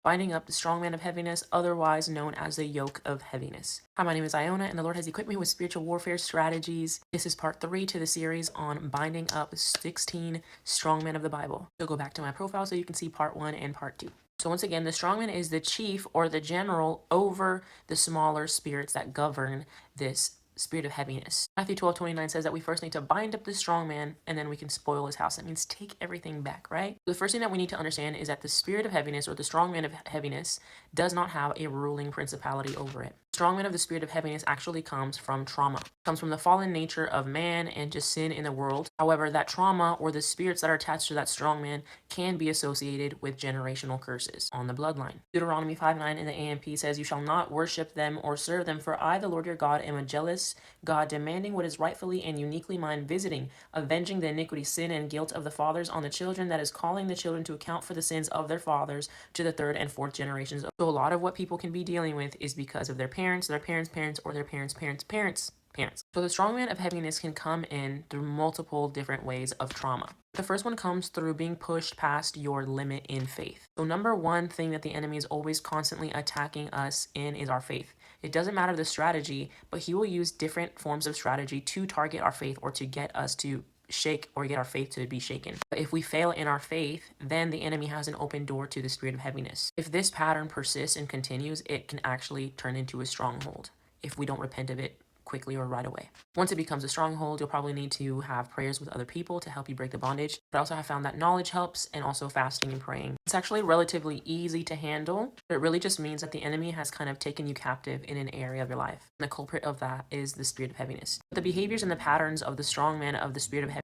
binding up the strongman of heaviness, otherwise known as the yoke of heaviness. Hi, my name is Iona, and the Lord has equipped me with spiritual warfare strategies. This is part 3 to the series on binding up 16 strongmen of the Bible. So go back to my profile so you can see part 1 and part 2. So once again, the strongman is the chief or the general over the smaller spirits that govern this spirit of heaviness. Matthew 12:29 says that we first need to bind up the strong man and then we can spoil his house. That means take everything back, right? The first thing that we need to understand is that the spirit of heaviness or the strong man of heaviness does not have a ruling principality over it. The strong man of the spirit of heaviness actually comes from trauma. It comes from the fallen nature of man and just sin in the world. However, that trauma or the spirits that are attached to that strong man can be associated with generational curses on the bloodline. Deuteronomy 5:9 in the AMP says, "You shall not worship them or serve them, for I, the Lord your God, am a jealous God, demanding what is rightfully and uniquely mine, visiting, avenging the iniquity, sin, and guilt of the fathers on the children, that is calling the children to account for the sins of their fathers to the third and fourth generations." So a lot of what people can be dealing with is because of their parents, or their parents' parents. So the strongman of heaviness can come in through multiple different ways of trauma. The first one comes through being pushed past your limit in faith. So number one thing that the enemy is always constantly attacking us in is our faith. It doesn't matter the strategy, but he will use different forms of strategy to target our faith or to get us to shake or get our faith to be shaken. But if we fail in our faith, then the enemy has an open door to the spirit of heaviness. If this pattern persists and continues, it can actually turn into a stronghold if we don't repent of it quickly or right away. Once it becomes a stronghold, you'll probably need to have prayers with other people to help you break the bondage. But I also have found that knowledge helps, and also fasting and praying. It's actually relatively easy to handle, but it really just means that the enemy has kind of taken you captive in an area of your life. And the culprit of that is the spirit of heaviness. The behaviors and the patterns of the strong man of the spirit of